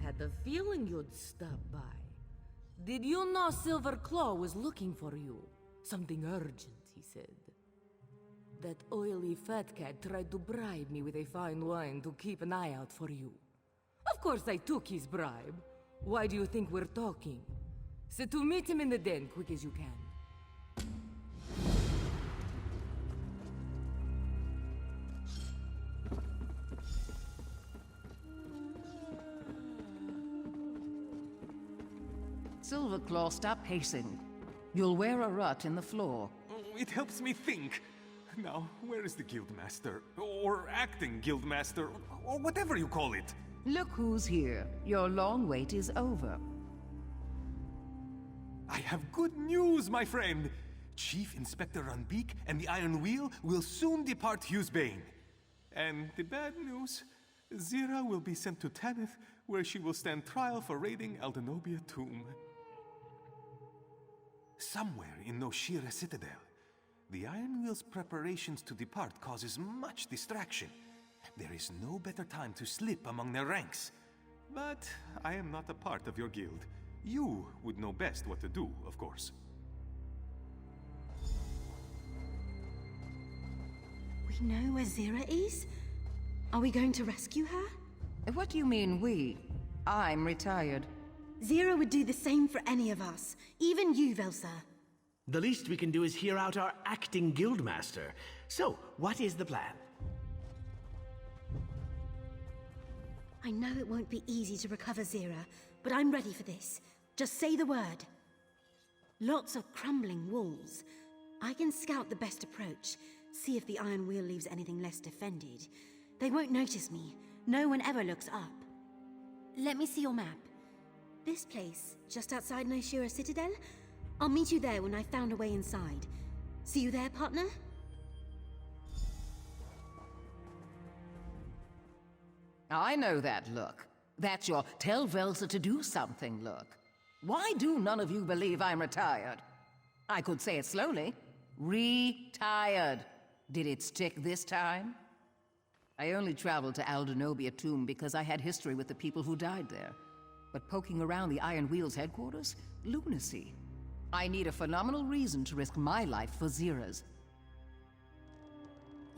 Had the feeling you'd stop by. Did you know Silver Claw was looking for you? Something urgent, he said. That oily fat cat tried to bribe me with a fine wine to keep an eye out for you. Of course I took his bribe. Why do you think we're talking? So to meet him in the den, quick as you can. Silverclaw, stop pacing. You'll wear a rut in the floor. It helps me think. Now, where is the Guildmaster? Or acting Guildmaster? Or whatever you call it? Look who's here. Your long wait is over. I have good news, my friend! Chief Inspector Runbeak and the Iron Wheel will soon depart Hughesbane. And the bad news, Zira will be sent to Tanith, where she will stand trial for raiding Aldenobia Tomb. Somewhere in Noshira Citadel, the Iron Wheel's preparations to depart causes much distraction. There is no better time to slip among their ranks. But I am not a part of your guild. You would know best what to do, of course. We know where Zira is? Are we going to rescue her? What do you mean, we? I'm retired. Zira would do the same for any of us, even you, Velsa. The least we can do is hear out our acting guildmaster. So, what is the plan? I know it won't be easy to recover Zira, but I'm ready for this. Just say the word. Lots of crumbling walls. I can scout the best approach, see if the Iron Wheel leaves anything less defended. They won't notice me. No one ever looks up. Let me see your map. This place, just outside Noshira Citadel? I'll meet you there when I've found a way inside. See you there, partner? I know that look. That's your tell Velsa to do something look. Why do none of you believe I'm retired? I could say it slowly. Retired. Did it stick this time? I only traveled to Aldenobia Tomb because I had history with the people who died there. But poking around the Iron Wheel's headquarters? Lunacy. I need a phenomenal reason to risk my life for Zira's.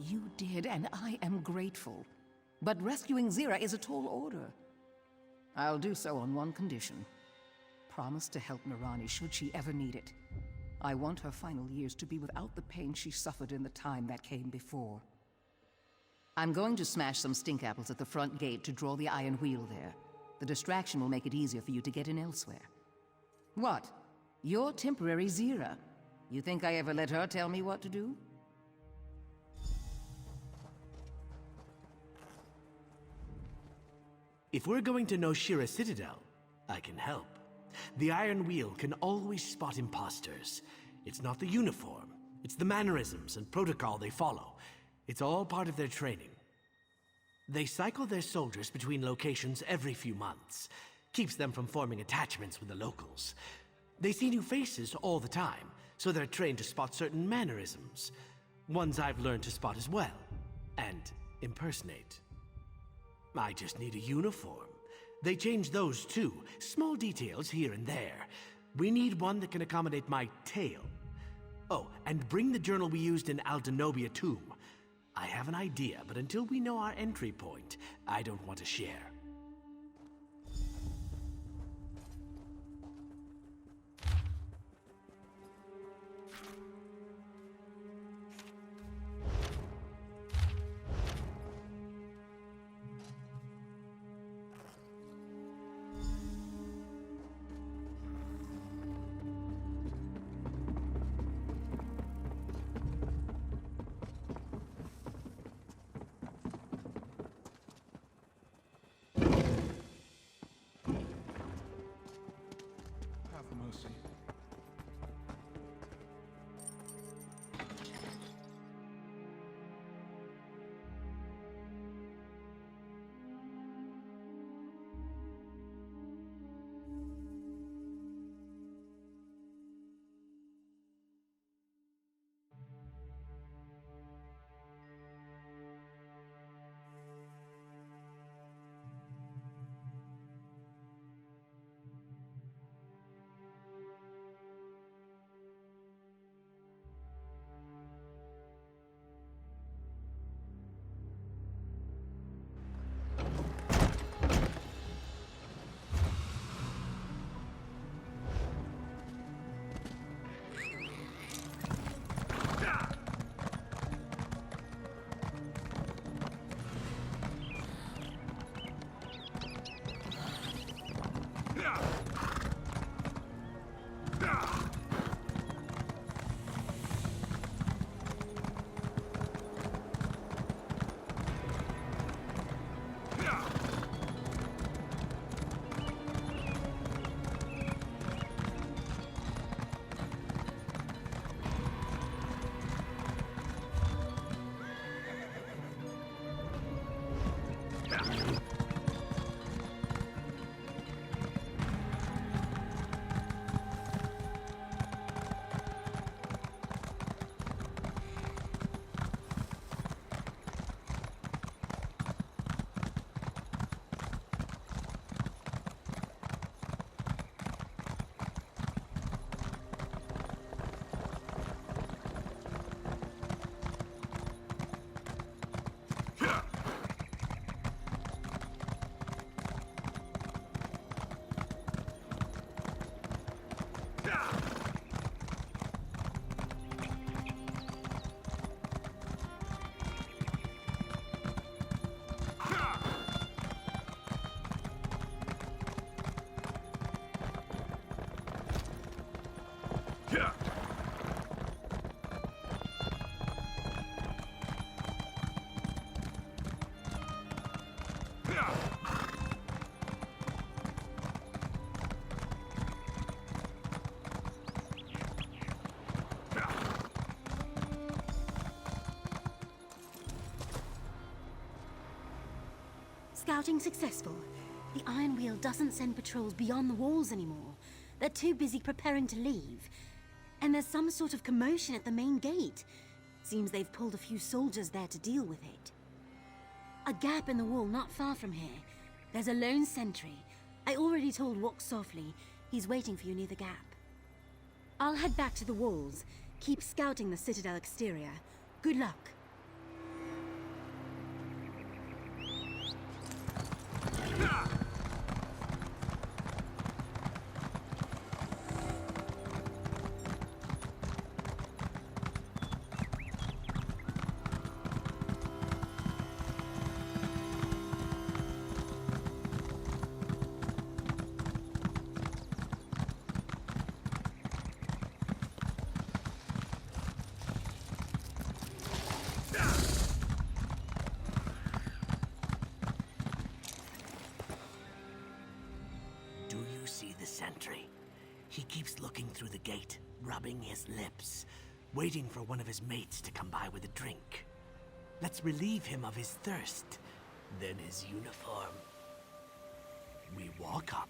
You did, and I am grateful. But rescuing Zira is a tall order. I'll do so on one condition. Promise to help Mirani should she ever need it. I want her final years to be without the pain she suffered in the time that came before. I'm going to smash some stink apples at the front gate to draw the Iron Wheel there. The distraction will make it easier for you to get in elsewhere. What? You're temporary Zira. You think I ever let her tell me what to do? If we're going to Noshira Citadel, I can help. The Iron Wheel can always spot imposters. It's not the uniform, it's the mannerisms and protocol they follow. It's all part of their training. They cycle their soldiers between locations every few months. Keeps them from forming attachments with the locals. They see new faces all the time, so they're trained to spot certain mannerisms. Ones I've learned to spot as well, and impersonate. I just need a uniform. They change those too, small details here and there. We need one that can accommodate my tail. Oh, and bring the journal we used in Aldenobia Tomb. I have an idea, but until we know our entry point, I don't want to share. Scouting successful. The Iron Wheel doesn't send patrols beyond the walls anymore. They're too busy preparing to leave. And there's some sort of commotion at the main gate. Seems they've pulled a few soldiers there to deal with it. A gap in the wall not far from here. There's a lone sentry. I already told Walk Softly. He's waiting for you near the gap. I'll head back to the walls. Keep scouting the Citadel exterior. Good luck. Sentry. He keeps looking through the gate, rubbing his lips, waiting for one of his mates to come by with a drink. Let's relieve him of his thirst, then his uniform. We walk up.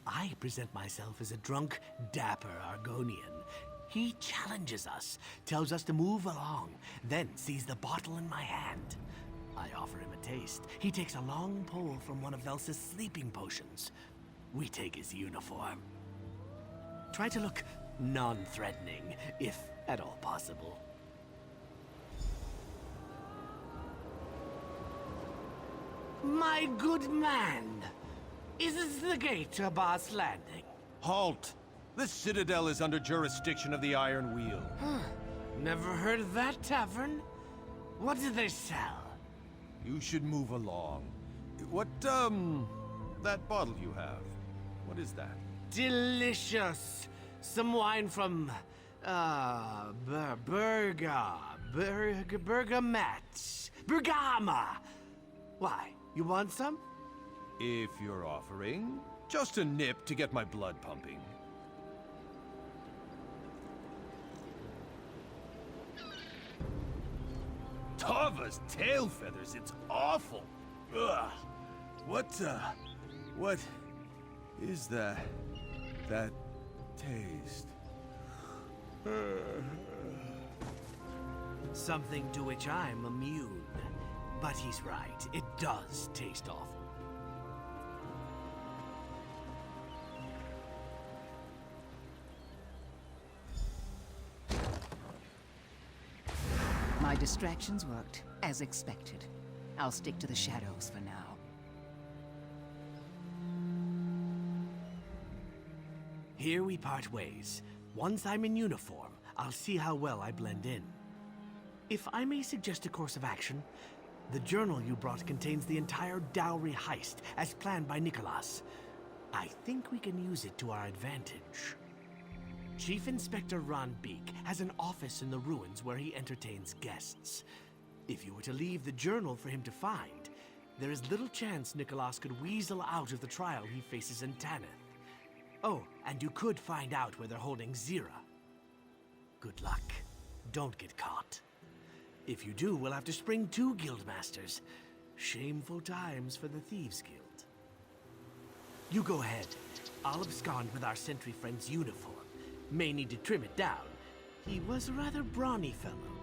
I present myself as a drunk, dapper Argonian. He challenges us, tells us to move along, then sees the bottle in my hand. I offer him a taste. He takes a long pull from one of Velsa's sleeping potions. We take his uniform. Try to look non-threatening, if at all possible. My good man, is this the gate to Boss Landing? Halt! The Citadel is under jurisdiction of the Iron Wheel. Never heard of that tavern? What do they sell? You should move along. What, that bottle you have, what is that? Delicious. Some wine from, Bergama. Why, you want some? If you're offering, just a nip to get my blood pumping. Tava's tail feathers, it's awful. Ugh. What is that taste? Something to which I'm immune. But he's right, it does taste awful. My distractions worked, as expected. I'll stick to the shadows for now. Here we part ways. Once I'm in uniform, I'll see how well I blend in. If I may suggest a course of action, the journal you brought contains the entire dowry heist, as planned by Nicholas. I think we can use it to our advantage. Chief Inspector Ron Beek has an office in the ruins where he entertains guests. If you were to leave the journal for him to find, there is little chance Nicholas could weasel out of the trial he faces in Tanith. Oh, and you could find out where they're holding Zira. Good luck. Don't get caught. If you do, we'll have to spring 2 guildmasters. Shameful times for the Thieves Guild. You go ahead. I'll abscond with our sentry friend's uniform. May need to trim it down. He was a rather brawny fellow.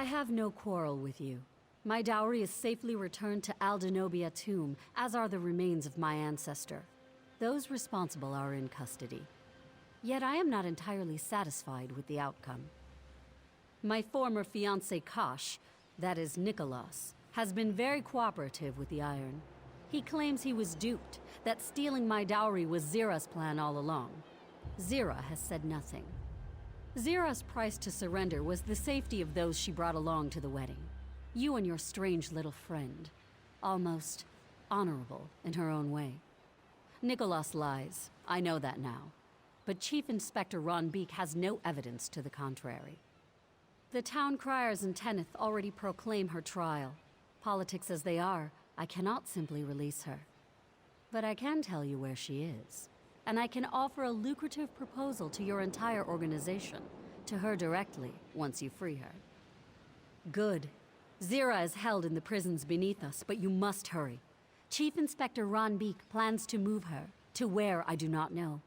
I have no quarrel with you. My dowry is safely returned to Aldenobia tomb, as are the remains of my ancestor. Those responsible are in custody. Yet I am not entirely satisfied with the outcome. My former fiancé Kosh, that is Nicholas, has been very cooperative with the Iron. He claims he was duped, that stealing my dowry was Zira's plan all along. Zira has said nothing. Zira's price to surrender was the safety of those she brought along to the wedding. You and your strange little friend. Almost honorable in her own way. Nicholas lies, I know that now. But Chief Inspector Ron Beek has no evidence to the contrary. The town criers in Tenneth already proclaim her trial. Politics as they are, I cannot simply release her. But I can tell you where she is. And I can offer a lucrative proposal to your entire organization, to her directly, once you free her. Good. Zira is held in the prisons beneath us, but you must hurry. Chief Inspector Ron Beek plans to move her, to where I do not know.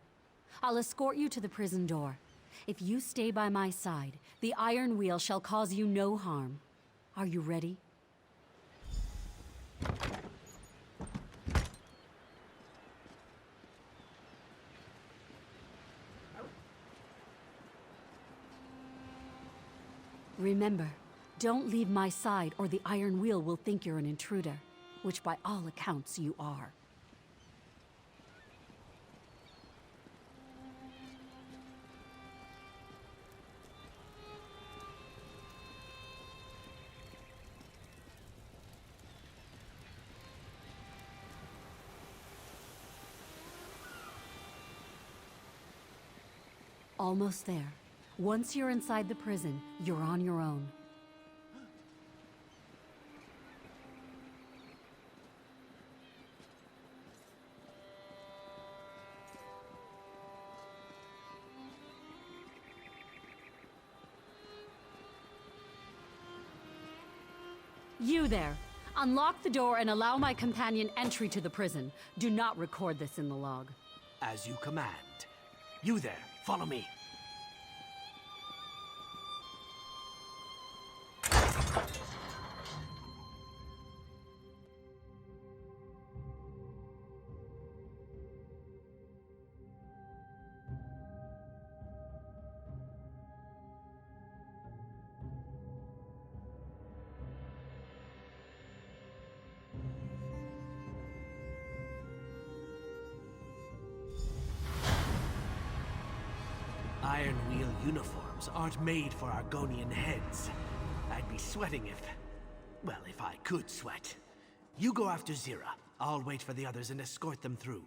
I'll escort you to the prison door. If you stay by my side, the Iron Wheel shall cause you no harm. Are you ready? Remember, don't leave my side or the Iron Wheel will think you're an intruder, which by all accounts you are. Almost there. Once you're inside the prison, you're on your own. You there! Unlock the door and allow my companion entry to the prison. Do not record this in the log. As you command. You there, follow me. Iron Wheel uniforms aren't made for Argonian heads. I'd be sweating if... well, if I could sweat. You go after Zira. I'll wait for the others and escort them through.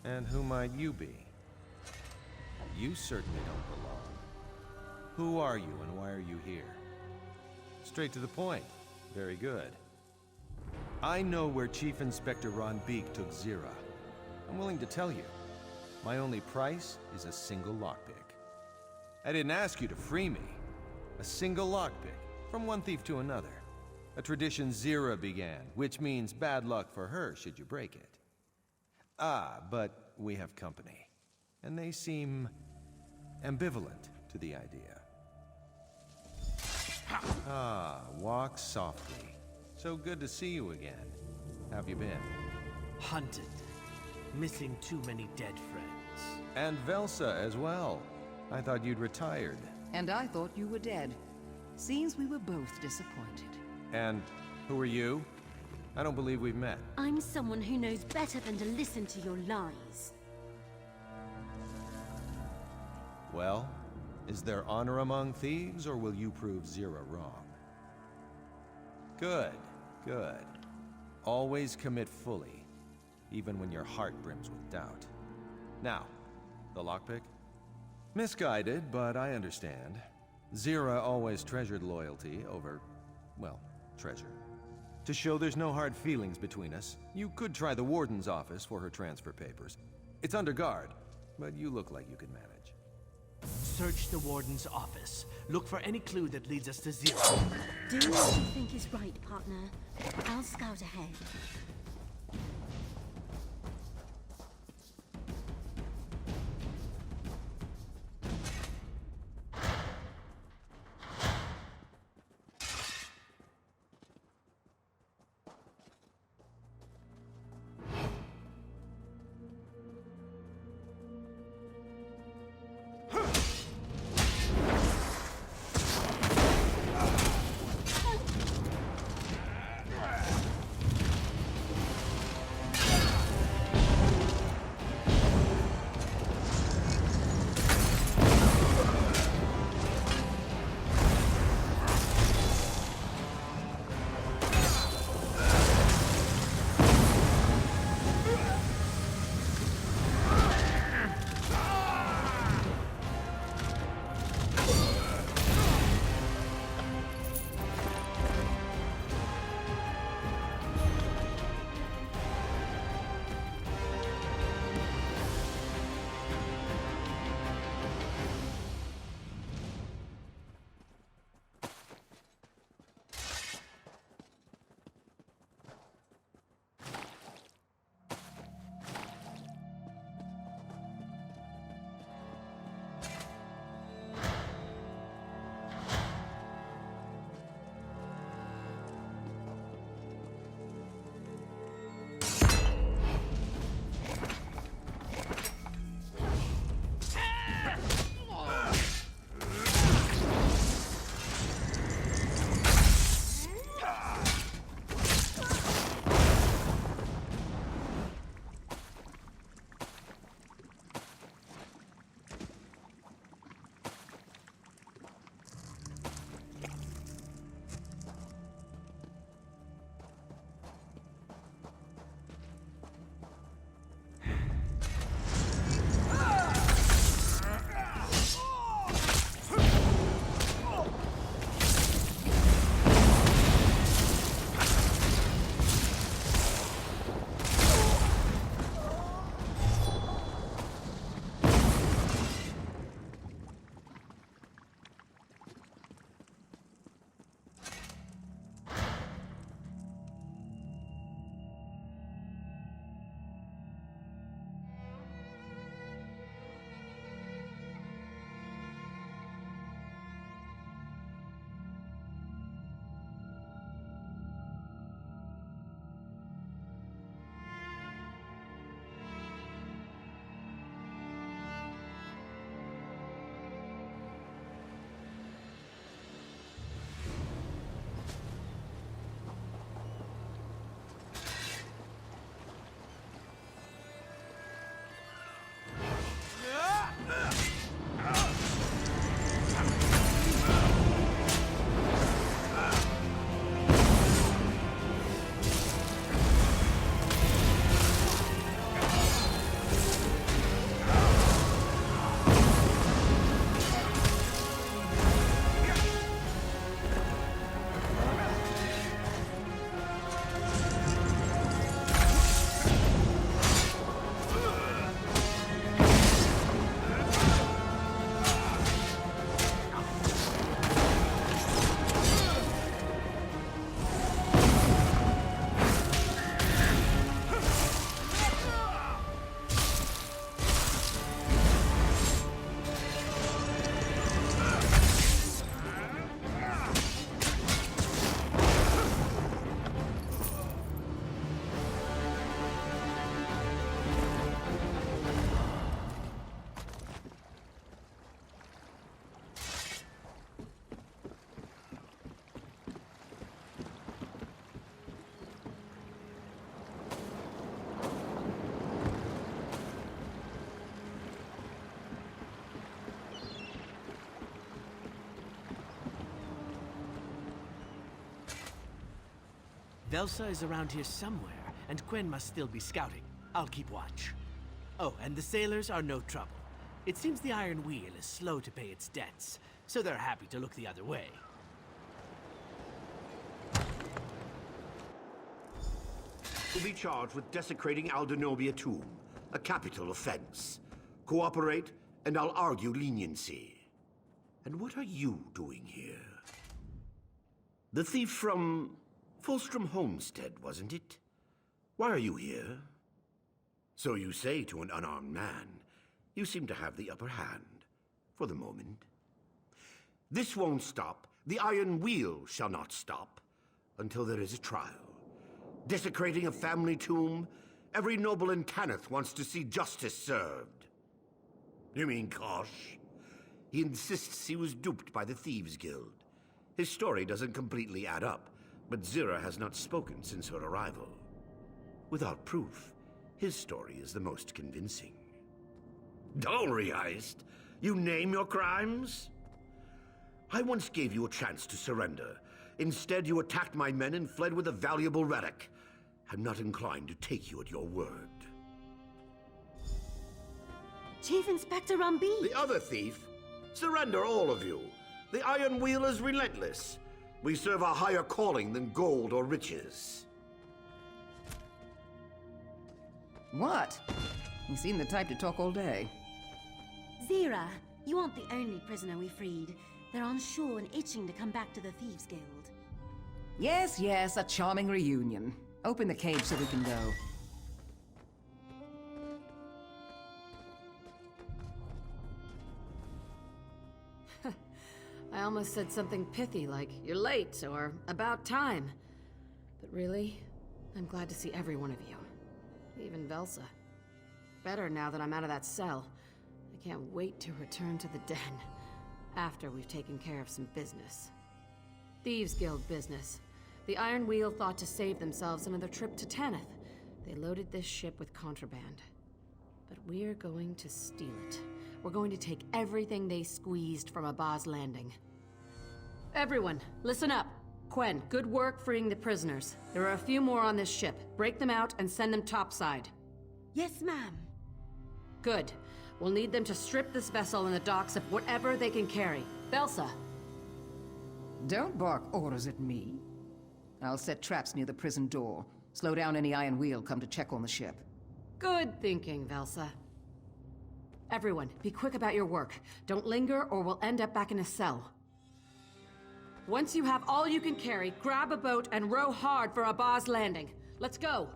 And who might you be? You certainly don't belong. Who are you and why are you here? Straight to the point. Very good. I know where Chief Inspector Ron Beek took Zira. I'm willing to tell you. My only price is a single lockpick. I didn't ask you to free me. A single lockpick, from one thief to another. A tradition Zira began, which means bad luck for her should you break it. Ah, but we have company. And they seem ambivalent to the idea. Ah, walk softly. So good to see you again. How have you been? Hunted. Missing too many dead friends. And Velsa as well. I thought you'd retired. And I thought you were dead. Seems we were both disappointed. And who are you? I don't believe we've met. I'm someone who knows better than to listen to your lies. Well, is there honor among thieves, or will you prove Zira wrong? Good, good. Always commit fully, even when your heart brims with doubt. Now, the lockpick? Misguided, but I understand. Zira always treasured loyalty over, well, treasure. To show there's no hard feelings between us, you could try the Warden's office for her transfer papers. It's under guard, but you look like you can manage. Search the Warden's office. Look for any clue that leads us to Zira. Do what you think is right, partner. I'll scout ahead. Velsa is around here somewhere, and Quen must still be scouting. I'll keep watch. Oh, and the sailors are no trouble. It seems the Iron Wheel is slow to pay its debts, so they're happy to look the other way. Will be charged with desecrating Aldenobia Tomb, a capital offense. Cooperate, and I'll argue leniency. And what are you doing here? The thief from Fulstrom Homestead, wasn't it? Why are you here? So you say to an unarmed man. You seem to have the upper hand, for the moment. This won't stop. The Iron Wheel shall not stop, until there is a trial. Desecrating a family tomb, every noble in Tanith wants to see justice served. You mean Kosh? He insists he was duped by the Thieves Guild. His story doesn't completely add up, but Zira has not spoken since her arrival. Without proof, his story is the most convincing. Dowry heist? You name your crimes? I once gave you a chance to surrender. Instead, you attacked my men and fled with a valuable relic. I'm not inclined to take you at your word. Chief Inspector Rumby! The other thief? Surrender, all of you. The Iron Wheel is relentless. We serve a higher calling than gold or riches. What? You seem the type to talk all day. Zira, you aren't the only prisoner we freed. They're on shore and itching to come back to the Thieves Guild. Yes, yes, a charming reunion. Open the cage so we can go. I almost said something pithy like, "You're late," or "About time." But really, I'm glad to see every one of you. Even Velsa. Better now that I'm out of that cell. I can't wait to return to the den. After we've taken care of some business. Thieves Guild business. The Iron Wheel thought to save themselves another trip to Tanith. They loaded this ship with contraband. But we're going to steal it. We're going to take everything they squeezed from Abba's Landing. Everyone, listen up. Quen, good work freeing the prisoners. There are a few more on this ship. Break them out and send them topside. Yes, ma'am. Good. We'll need them to strip this vessel in the docks of whatever they can carry. Velsa. Don't bark orders at me. I'll set traps near the prison door. Slow down any Iron Wheel come to check on the ship. Good thinking, Velsa. Everyone, be quick about your work. Don't linger or we'll end up back in a cell. Once you have all you can carry, grab a boat and row hard for Abba's Landing. Let's go!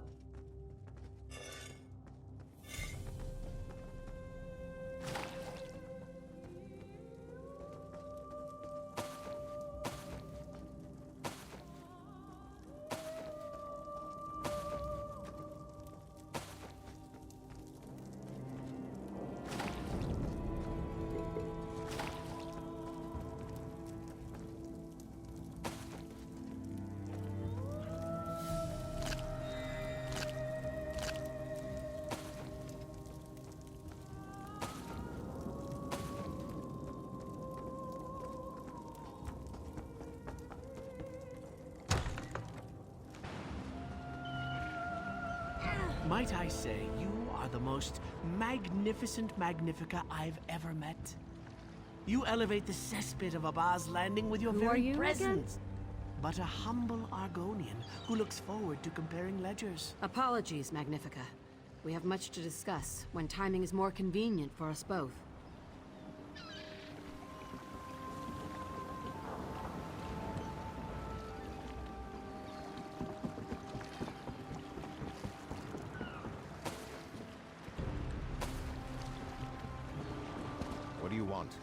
Might I say, you are the most magnificent Magnifica I've ever met. You elevate the cesspit of Abba's Landing with your Who are very you presence. But a humble Argonian who looks forward to comparing ledgers. Apologies, Magnifica. We have much to discuss when timing is more convenient for us both. What do you want?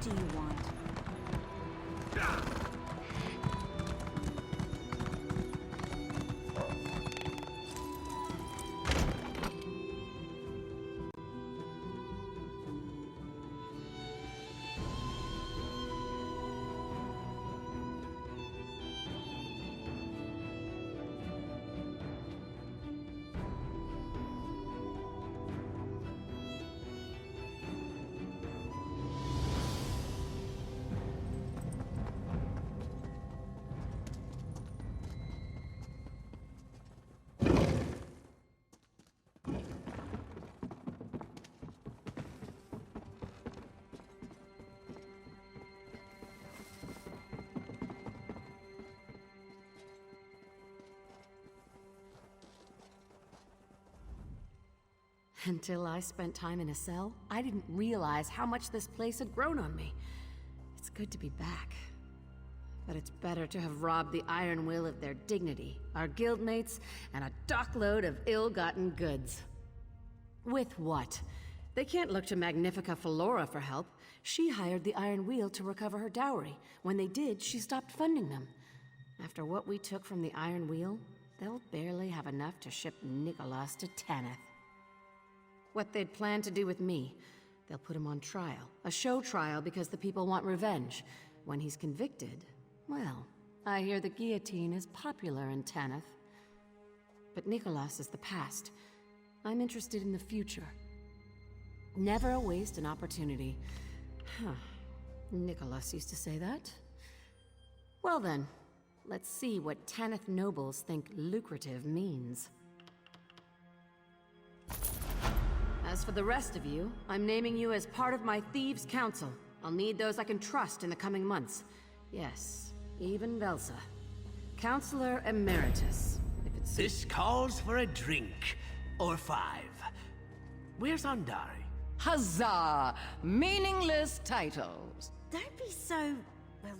do you want? Until I spent time in a cell, I didn't realize how much this place had grown on me. It's good to be back. But it's better to have robbed the Iron Will of their dignity, our guildmates, and a dockload of ill-gotten goods. With what? They can't look to Magnifica Felora for help. She hired the Iron Wheel to recover her dowry. When they did, she stopped funding them. After what we took from the Iron Wheel, they'll barely have enough to ship Nicholas to Tanith. What they'd planned to do with me, they'll put him on trial. A show trial because the people want revenge. When he's convicted, well, I hear the guillotine is popular in Tanith. But Nicholas is the past. I'm interested in the future. Never waste an opportunity. Huh. Nicholas used to say that. Well then, let's see what Tanith nobles think lucrative means. As for the rest of you, I'm naming you as part of my Thieves' Council. I'll need those I can trust in the coming months. Yes, even Velsa. Counselor Emeritus, if it's... This calls for a drink. Or 5. Where's Andari? Huzzah! Meaningless titles. Don't be so, well,